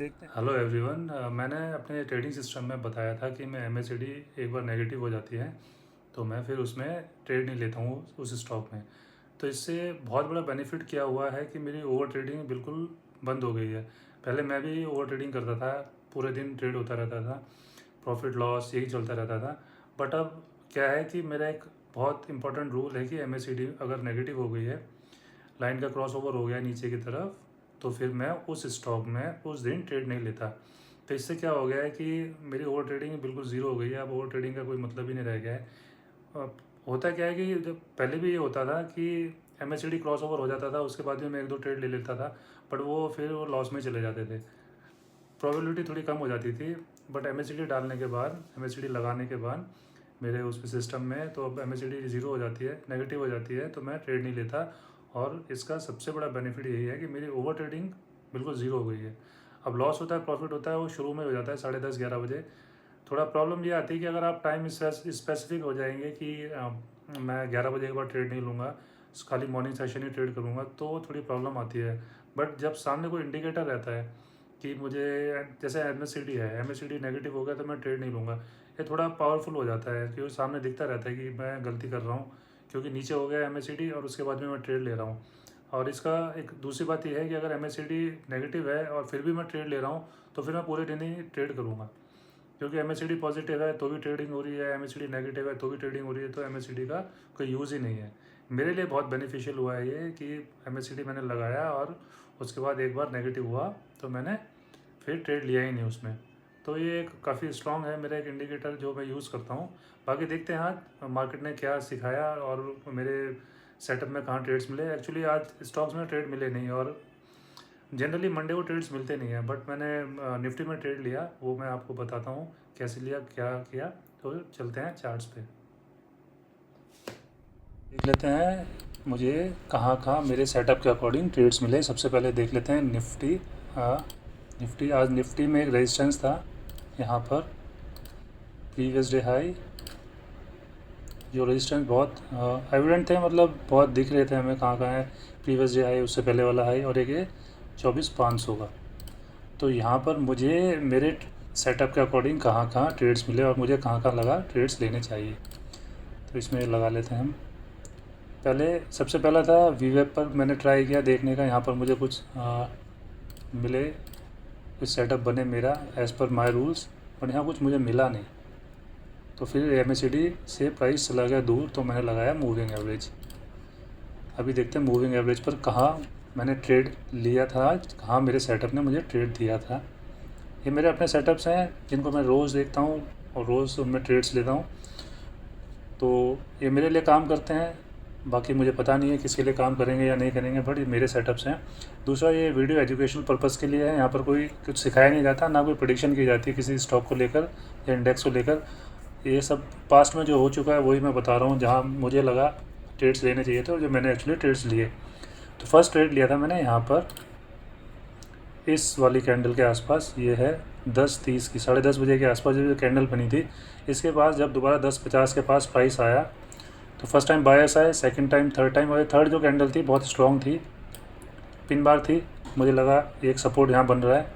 देखते हैं। Hello everyone, मैंने अपने ट्रेडिंग सिस्टम में बताया था कि मैं MACD एक बार नेगेटिव हो जाती है तो मैं फिर उसमें ट्रेड नहीं लेता हूँ उस स्टॉक में। तो इससे बहुत बड़ा बेनिफिट क्या हुआ है कि मेरी ओवर ट्रेडिंग बिल्कुल बंद हो गई है। पहले मैं भी ओवर ट्रेडिंग करता था, पूरे दिन ट्रेड होता रहता था, प्रॉफिट लॉस यही चलता रहता था। बट अब क्या है कि मेरा एक बहुत इंपॉर्टेंट रूल है कि MACD अगर नेगेटिव हो गई है, लाइन का क्रॉस ओवर हो गया नीचे की तरफ, तो फिर मैं उस स्टॉक में उस दिन ट्रेड नहीं लेता। तो इससे क्या हो गया है कि मेरी ओवर ट्रेडिंग बिल्कुल ज़ीरो हो गई है। अब ओवर ट्रेडिंग का कोई मतलब ही नहीं रह गया है। अब होता क्या है कि जब पहले भी ये होता था कि MACD क्रॉस ओवर हो जाता था, उसके बाद भी मैं एक दो ट्रेड ले लेता था, बट वो फिर वो लॉस में चले जाते थे, प्रोबेबिलिटी थोड़ी कम हो जाती थी। बट MACD डालने के बाद, MACD लगाने के बाद मेरे उस सिस्टम में, तो अब MACD ज़ीरो हो जाती है, नेगेटिव हो जाती है, तो मैं ट्रेड नहीं लेता। और इसका सबसे बड़ा बेनिफिट यही है कि मेरी ओवर ट्रेडिंग बिल्कुल ज़ीरो हो गई है। अब लॉस होता है, प्रॉफिट होता है, वो शुरू में हो जाता है 10:30-11 बजे। थोड़ा प्रॉब्लम ये आती है कि अगर आप टाइम स्पेसिफिक हो जाएंगे कि मैं 11 बजे के बाद ट्रेड नहीं लूँगा, खाली मॉर्निंग सेशन ही ट्रेड करूँगा, तो थोड़ी प्रॉब्लम आती है। बट जब सामने कोई इंडिकेटर रहता है कि मुझे, जैसे MACD नेगेटिव हो गया तो मैं ट्रेड नहीं लूँगा, ये थोड़ा पावरफुल हो जाता है क्योंकि सामने दिखता रहता है कि मैं गलती कर रहा हूँ, क्योंकि नीचे हो गया MACD और उसके बाद में मैं ट्रेड ले रहा हूँ। और इसका एक दूसरी बात यह है कि अगर MACD नेगेटिव है और फिर भी मैं ट्रेड ले रहा हूँ, तो फिर मैं पूरे दिन ही ट्रेड करूँगा, क्योंकि MACD पॉजिटिव है तो भी ट्रेडिंग हो रही है, MACD नेगेटिव है तो भी ट्रेडिंग हो रही है, तो MACD का कोई यूज़ ही नहीं है। मेरे लिए बहुत बेनिफिशियल हुआ है ये कि MACD मैंने लगाया और उसके बाद एक बार नेगेटिव हुआ तो मैंने फिर ट्रेड लिया ही नहीं उसमें। तो ये एक काफ़ी स्ट्रॉन्ग है मेरा एक इंडिकेटर जो मैं यूज़ करता हूँ। बाकी देखते हैं आज मार्केट ने क्या सिखाया और मेरे सेटअप में कहाँ ट्रेड्स मिले। एक्चुअली आज स्टॉक्स में ट्रेड मिले नहीं, और जनरली मंडे को ट्रेड्स मिलते नहीं हैं, बट मैंने निफ्टी में ट्रेड लिया, वो मैं आपको बताता हूँ कैसे लिया, क्या किया। तो चलते हैं चार्ट्स पे, देख लेते हैं मुझे कहाँ कहाँ मेरे सेटअप के अकॉर्डिंग ट्रेड्स मिले। सबसे पहले देख लेते हैं निफ्टी। निफ्टी, आज निफ्टी में एक रेजिस्टेंस था यहाँ पर, प्रीवियस डे हाई, जो रेजिस्टेंस बहुत एविडेंट थे, मतलब बहुत दिख रहे थे हमें कहाँ कहाँ है प्रीवियस डे हाई, उससे पहले वाला हाई, और एक ये 24,500 का। तो यहाँ पर मुझे मेरे सेटअप के अकॉर्डिंग कहाँ कहाँ ट्रेड्स मिले और मुझे कहाँ कहाँ लगा ट्रेड्स लेने चाहिए, तो इसमें लगा लेते हैं हम। पहले सबसे पहला था वीवेब पर, मैंने ट्राई किया देखने का, यहाँ पर मुझे कुछ मिले, कुछ सेटअप बने मेरा एज़ पर माई रूल्स, और यहाँ कुछ मुझे मिला नहीं। तो फिर MACD से प्राइस चला गया दूर, तो मैंने लगाया मूविंग एवरेज। अभी देखते हैं मूविंग एवरेज पर कहाँ मैंने ट्रेड लिया था, कहाँ मेरे सेटअप ने मुझे ट्रेड दिया था। ये मेरे अपने सेटअप्स हैं जिनको मैं रोज़ देखता हूँ और रोज़ उनमें ट्रेड्स लेता हूँ, तो ये मेरे लिए काम करते हैं। बाकी मुझे पता नहीं है किसके लिए काम करेंगे या नहीं करेंगे, बट ये मेरे सेटअप्स हैं। दूसरा, ये वीडियो एजुकेशनल पर्पज़ के लिए है, यहाँ पर कोई कुछ सिखाया नहीं जाता, ना कोई प्रेडिक्शन की जाती है किसी स्टॉक को लेकर या इंडेक्स को लेकर। ये सब पास्ट में जो हो चुका है वही मैं बता रहा हूँ, जहाँ मुझे लगा ट्रेड्स लेने चाहिए थे और जो मैंने एक्चुअली ट्रेड्स लिए। तो फर्स्ट ट्रेड लिया था मैंने यहाँ पर इस वाली कैंडल के आसपास, ये है 10:30 की, 10:30 बजे के आसपास जो कैंडल बनी थी। इसके पास जब दोबारा 10:50 के पास प्राइस आया तो फर्स्ट टाइम बायर्स आए, सेकंड टाइम, थर्ड टाइम, और थर्ड जो कैंडल थी बहुत स्ट्रॉन्ग थी, पिन बार थी। मुझे लगा एक सपोर्ट यहाँ बन रहा है,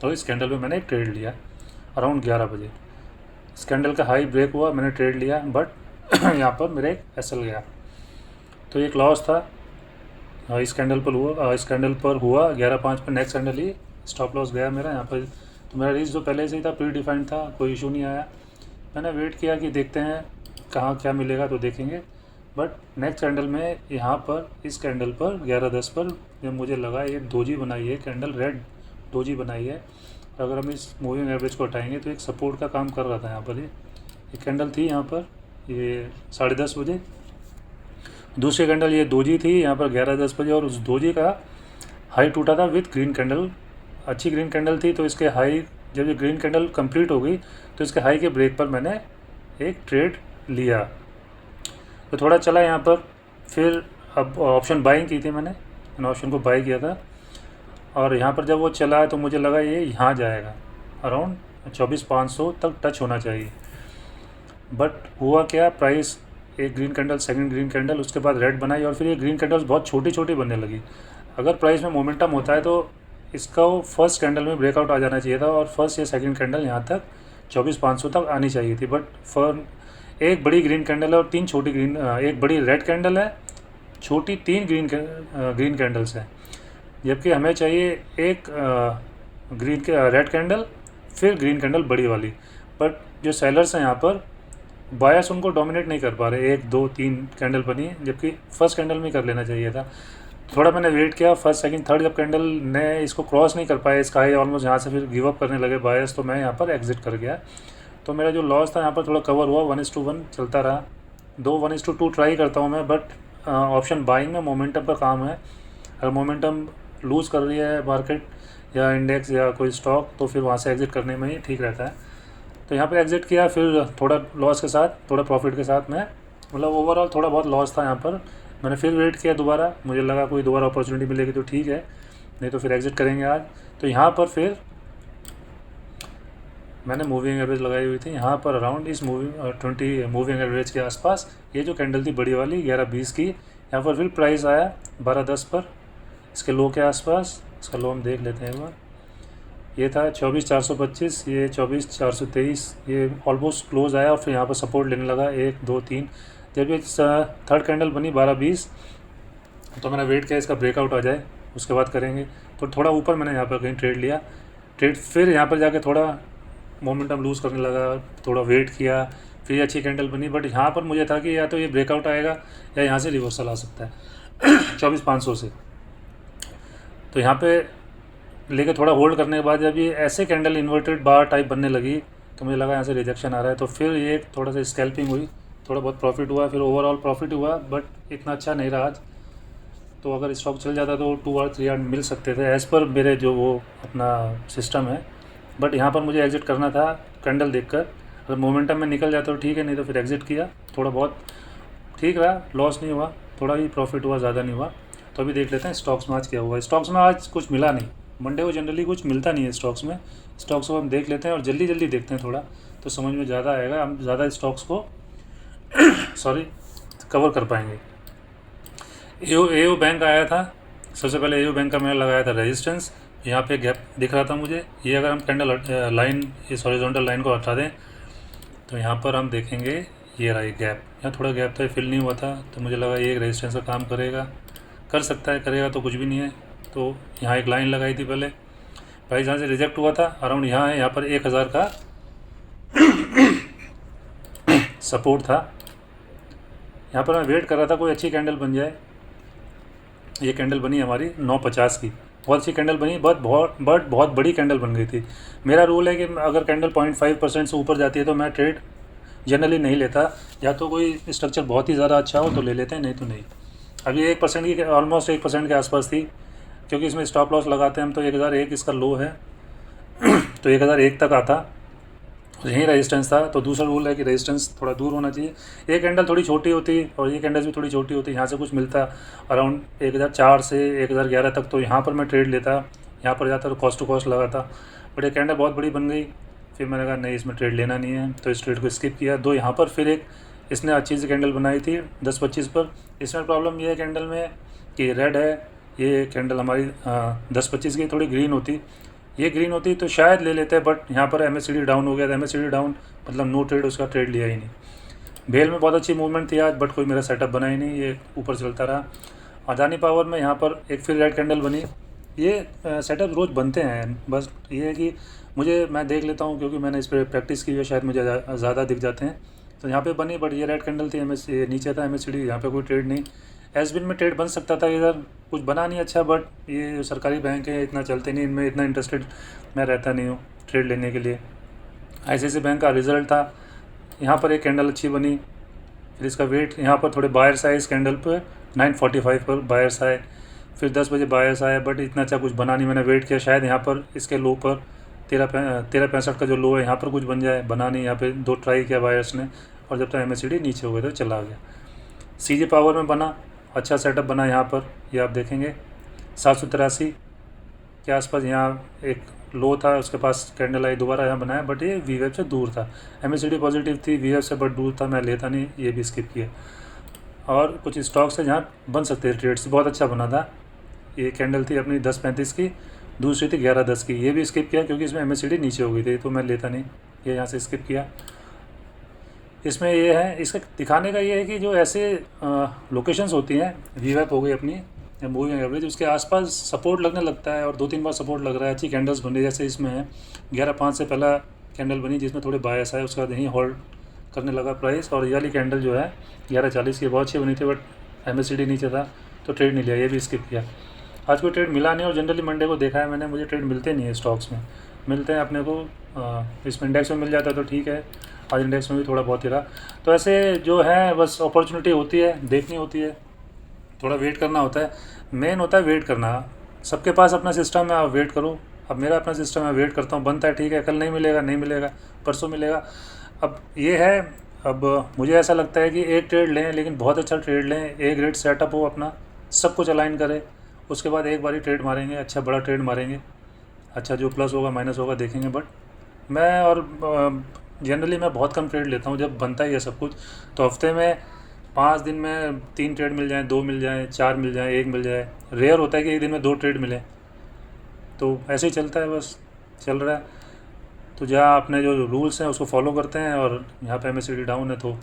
तो इस कैंडल में मैंने एक ट्रेड लिया अराउंड 11 बजे। इस कैंडल का हाई ब्रेक हुआ, मैंने ट्रेड लिया, बट यहाँ पर मेरा एक SL गया, तो एक लॉस था। इस कैंडल पर हुआ 11:05 पर, नेक्स्ट कैंडल ही स्टॉप लॉस गया मेरा यहाँ पर। तो मेरा रीच जो पहले से ही था प्री डिफाइंड था, कोई इशू नहीं आया। मैंने वेट किया कि देखते हैं कहाँ क्या मिलेगा तो देखेंगे। बट नेक्स्ट कैंडल में यहाँ पर, इस कैंडल पर 11:10 पर जब मुझे लगा ये डोजी बनाई है कैंडल, रेड डोजी बनाई है, अगर हम इस मूविंग एवरेज को हटाएंगे तो एक सपोर्ट का काम कर रहा था यहाँ पर। ये कैंडल थी यहाँ पर, ये 10:30 बजे। दूसरी कैंडल ये दोजी थी यहाँ पर 11:10 बजे, और उस दोजी का हाई टूटा था विथ ग्रीन कैंडल, अच्छी ग्रीन कैंडल थी। तो इसके हाई, जब ये ग्रीन कैंडल कंप्लीट हो गई तो इसके हाई के ब्रेक पर मैंने एक ट्रेड लिया, तो थोड़ा चला यहाँ पर। फिर अब ऑप्शन बाइंग की थी मैंने ऑप्शन को बाई किया था, और यहाँ पर जब वो चला तो मुझे लगा ये यहाँ जाएगा, अराउंड 24,500 तक टच होना चाहिए। बट हुआ क्या, प्राइस एक green candle, second green candle, उसके बाद रेड बनाई, और फिर ये ग्रीन कैंडल्स बहुत छोटी छोटी बनने लगी। अगर प्राइस में मोमेंटम होता है तो इसका वो फर्स्ट कैंडल में ब्रेकआउट आ जाना चाहिए था और फर्स्ट या सेकंड कैंडल यहाँ तक 24,500 तक आनी चाहिए थी, बट फॉर एक बड़ी ग्रीन कैंडल है और 3 छोटी ग्रीन, एक बड़ी रेड कैंडल है, छोटी 3 ग्रीन कैंडल्स हैं, जबकि हमें चाहिए एक ग्रीन के रेड कैंडल फिर ग्रीन कैंडल बड़ी वाली। बट जो सेलर्स हैं यहाँ पर बायर्स उनको डोमिनेट नहीं कर पा रहे, 1 2 3 कैंडल बनी जबकि फर्स्ट कैंडल में कर लेना चाहिए था। थोड़ा मैंने वेट किया, फर्स्ट सेकंड थर्ड जब कैंडल ने इसको क्रॉस नहीं कर पाया इसका हाई ऑलमोस्ट, यहाँ से फिर गिव अप करने लगे बायर्स, तो मैं यहाँ पर एग्जिट कर गया। तो मेरा जो लॉस था यहाँ पर थोड़ा कवर हुआ, 1:1 चलता रहा। 1:2 ट्राई करता हूँ मैं, बट ऑप्शन बाइंग में मोमेंटम का काम है। अगर मोमेंटम लूज़ कर रही है मार्केट या इंडेक्स या कोई स्टॉक, तो फिर वहाँ से एग्जिट करने में ही ठीक रहता है। तो यहाँ पर एग्जिट किया, फिर थोड़ा लॉस के साथ थोड़ा प्रॉफिट के साथ मैं, मतलब ओवरऑल थोड़ा बहुत लॉस था यहाँ पर। मैंने फिर वेट किया दोबारा, मुझे लगा कोई दोबारा अपॉर्चुनिटी मिलेगी तो ठीक है, नहीं तो फिर एग्जिट करेंगे आज। तो यहाँ पर फिर मैंने मूविंग एवरेज लगाई हुई थी यहाँ पर अराउंड इस 20 मूविंग एवरेज के आसपास। ये जो कैंडल थी बड़ी वाली 11:20 की, यहाँ पर फिर प्राइस आया 12:10 पर इसके लो के आसपास। इसका लो हम देख लेते हैं एक बार, ये था 24,425, ये 24,423, ये ऑलमोस्ट क्लोज आया और फिर यहाँ पर सपोर्ट लेने लगा 1 2 3। जब ये थर्ड कैंडल बनी 12:20, तो मैंने वेट किया इसका ब्रेकआउट आ जाए उसके बाद करेंगे। तो थोड़ा ऊपर मैंने यहाँ पर कहीं ट्रेड लिया, फिर यहाँ पर जाके थोड़ा मोमेंटम लूज़ करने लगा, थोड़ा वेट किया, फिर अच्छी कैंडल बनी। बट यहाँ पर मुझे था कि या तो ये ब्रेकआउट आएगा या यहाँ से रिवर्सल आ सकता है 24,500 से। तो यहाँ पे लेके थोड़ा होल्ड करने के बाद जब ये ऐसे कैंडल इन्वर्टेड बार टाइप बनने लगी, तो मुझे लगा यहाँ से रिजेक्शन आ रहा है, तो फिर ये थोड़ा सा स्कैल्पिंग हुई, थोड़ा बहुत प्रॉफिट हुआ, फिर ओवरऑल प्रॉफिट हुआ, बट इतना अच्छा नहीं रहा आज। तो अगर स्टॉक चल जाता तो 2 और 3 मिल सकते थे एज़ पर मेरे जो वो अपना सिस्टम है। बट यहाँ पर मुझे एग्जिट करना था कैंडल देखकर, अगर मोमेंटम में निकल जाता तो ठीक है, नहीं तो फिर एग्जिट किया। थोड़ा बहुत ठीक रहा, लॉस नहीं हुआ, थोड़ा ही प्रॉफिट हुआ, ज़्यादा नहीं हुआ। तो अभी देख लेते हैं स्टॉक्स में आज क्या हुआ। स्टॉक्स में आज कुछ मिला नहीं, मंडे को जनरली कुछ मिलता नहीं है स्टॉक्स में। स्टॉक्स को हम देख लेते हैं और जल्दी जल्दी देखते हैं थोड़ा, तो समझ में ज़्यादा आएगा, हम ज़्यादा स्टॉक्स को कवर कर पाएंगे। एओ बैंक आया था, सबसे पहले एओ बैंक का मैंने लगाया था रेजिस्टेंस, यहाँ पे गैप दिख रहा था मुझे। ये अगर हम कैंडल लाइन, इस हॉरिजॉन्टल लाइन को हटा दें तो यहाँ पर हम देखेंगे ये रहा गैप, यहाँ थोड़ा गैप था, फिल नहीं हुआ था, तो मुझे लगा ये एक रेजिस्टेंस का काम करेगा, कर सकता है, करेगा तो कुछ भी नहीं है। तो यहाँ एक लाइन लगाई थी पहले, प्राइस यहाँ से रिजेक्ट हुआ था अराउंड यहाँ है, यहाँ पर 1000 का सपोर्ट था। यहाँ पर मैं वेट कर रहा था कोई अच्छी कैंडल बन जाए। ये कैंडल बनी हमारी 9:50 की, बहुत अच्छी कैंडल बनी, बट बहुत बड़ी कैंडल बन गई थी। मेरा रूल है कि अगर कैंडल 0.5% से ऊपर जाती है तो मैं ट्रेड जनरली नहीं लेता, या तो कोई स्ट्रक्चर बहुत ही ज़्यादा अच्छा हो तो ले लेते हैं, नहीं तो नहीं। अभी 1% की, ऑलमोस्ट 1% के आसपास थी, क्योंकि इसमें स्टॉप लॉस लगाते हैं हम, तो 1001 इसका लो है तो 1001 तक आता, यहीं रेजिस्टेंस था। तो दूसरा रूल है कि रेजिस्टेंस थोड़ा दूर होना चाहिए। ये कैंडल थोड़ी छोटी होती और ये कैंडल भी थोड़ी छोटी होती, यहाँ से कुछ मिलता अराउंड 1004 से 1011 तक, तो यहाँ पर मैं ट्रेड लेता, यहाँ पर जाता तो कॉस्ट टू कॉस्ट लगाता। बट ये कैंडल बहुत बड़ी बन गई, फिर मैंने कहा नहीं, इसमें ट्रेड लेना नहीं है, तो इस ट्रेड को स्किप किया। दो यहाँ पर फिर एक इसने अच्छी सी कैंडल बनाई थी 10:25 पर। इसमें प्रॉब्लम ये है कैंडल में कि रेड है, ये कैंडल हमारी 10:25 की थोड़ी ग्रीन होती, ये ग्रीन होती तो शायद ले लेते हैं, बट यहाँ पर MACD डाउन हो गया था। MACD डाउन मतलब नो ट्रेड, उसका ट्रेड लिया ही नहीं। भेल में बहुत अच्छी मूवमेंट थी आज, बट कोई मेरा सेटअप बना ही नहीं, ये ऊपर चलता रहा। अदानी पावर में यहाँ पर एक फिर रेड कैंडल बनी। ये सेटअप रोज़ बनते हैं, बस ये है कि मैं देख लेता हूँ, क्योंकि मैंने इस पर प्रैक्टिस की है, शायद मुझे ज़्यादा दिख जाते हैं। तो यहाँ पे बनी, बट ये रेड कैंडल थी, नीचे था MACD, यहाँ पे कोई ट्रेड नहीं। एसबिन में ट्रेड बन सकता था, इधर कुछ बना नहीं अच्छा, बट ये सरकारी बैंक है, इतना चलते नहीं, इनमें इतना इंटरेस्टेड मैं रहता नहीं हूँ ट्रेड लेने के लिए। ICICI बैंक का रिज़ल्ट था, यहाँ पर एक कैंडल अच्छी बनी, फिर इसका वेट यहाँ पर थोड़े बायर्स आए, इस कैंडल पर 9:45 पर बायर्स आए, फिर 10 बजे बायर्स आए, बट इतना अच्छा कुछ बना नहीं। मैंने वेट किया शायद यहाँ पर इसके लो पर 13.65 का जो लो है यहाँ पर कुछ बन जाए, बना नहीं। यहाँ पे 2 ट्राई किया बायर्स ने, और जब तक MACD नीचे हो गया तो चला गया। CG पावर में बना, अच्छा सेटअप बना यहाँ पर, ये आप देखेंगे 783 के आसपास यहाँ एक लो था, उसके पास कैंडल आई, दोबारा यहाँ बनाया, बट ये VWAP से दूर था। MACD पॉजिटिव थी, VWAP से बट दूर था, मैं लेता नहीं, ये भी स्किप किया। और कुछ स्टॉक्स है जहाँ बन सकते हैं ट्रेड्स, बहुत अच्छा बना था। ये कैंडल थी अपनी 10:35 की, दूसरी थी 11:10 की, ये भी स्किप किया क्योंकि इसमें MACD नीचे हो गई थी, तो मैं लेता नहीं, ये यहाँ से स्किप किया। इसमें ये है, इसका दिखाने का ये है कि जो ऐसे लोकेशंस होती हैं, VWAP हो गई अपनी या मूविंग एवरेज, उसके आसपास सपोर्ट लगने लगता है और 2-3 बार सपोर्ट लग रहा है, अच्छी कैंडल्स बनी, जैसे इसमें है 11:05 से पहला कैंडल बनी जिसमें थोड़े बायस आए, उसके बाद यहीं होल्ड करने लगा प्राइस, और ये वाली कैंडल जो है 11:40 की बहुत अच्छी बनी थी, बट MACD नीचे था तो ट्रेड नहीं लिया, ये भी स्किप किया। आज कोई ट्रेड मिला नहीं, और जनरली मंडे को देखा है मैंने, मुझे ट्रेड मिलते नहीं है स्टॉक्स में, मिलते हैं अपने को इसमें इंडेक्स में मिल जाता है तो ठीक है, आज इंडेक्स में भी थोड़ा बहुत ही रहा। तो ऐसे जो है बस अपॉर्चुनिटी होती है, देखनी होती है, थोड़ा वेट करना होता है, मेन होता है वेट करना। सबके पास अपना सिस्टम है, आप वेट करो। अब मेरा अपना सिस्टम है, वेट करता हूँ, बनता है ठीक है, कल नहीं मिलेगा नहीं मिलेगा, परसों मिलेगा। अब ये है, अब मुझे ऐसा लगता है कि एक ट्रेड लें, लेकिन बहुत अच्छा ट्रेड लें, एक ग्रेड सेटअप हो अपना, सब कुछ अलाइन करें, उसके बाद एक बारी ट्रेड मारेंगे, अच्छा बड़ा ट्रेड मारेंगे, अच्छा जो प्लस होगा माइनस होगा देखेंगे। बट मैं और जनरली मैं बहुत कम ट्रेड लेता हूँ, जब बनता ही है सब कुछ, तो हफ्ते में 5 दिन में 3 ट्रेड मिल जाएँ, 2 मिल जाएँ, 4 मिल जाएँ, 1 मिल जाए, रेयर होता है कि एक दिन में 2 ट्रेड मिले। तो ऐसे ही चलता है, बस चल रहा है। तो जहाँ अपने जो रूल्स हैं उसको फॉलो करते हैं, और यहाँ पे MACD डाउन है तो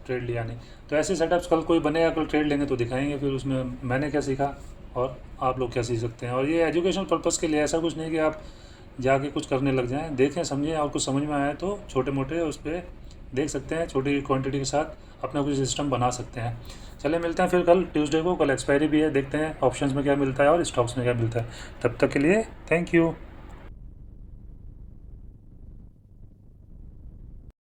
ट्रेड लिया नहीं। तो ऐसे सेटअप्स कल कोई बनेगा, कल ट्रेड लेंगे तो दिखाएंगे फिर उसमें मैंने क्या सीखा और आप लोग क्या सीख सकते हैं। और ये एजुकेशनल पर्पज़ के लिए, ऐसा कुछ नहीं कि आप जाके कुछ करने लग जाएं, देखें समझें, और कुछ समझ में आए तो छोटे मोटे उस पर देख सकते हैं, छोटी क्वांटिटी के साथ अपना कुछ सिस्टम बना सकते हैं। चले मिलते हैं फिर कल ट्यूसडे को, कल एक्सपायरी भी है, देखते हैं ऑप्शंस में क्या मिलता है और स्टॉक्स में क्या मिलता है। तब तक के लिए थैंक यू।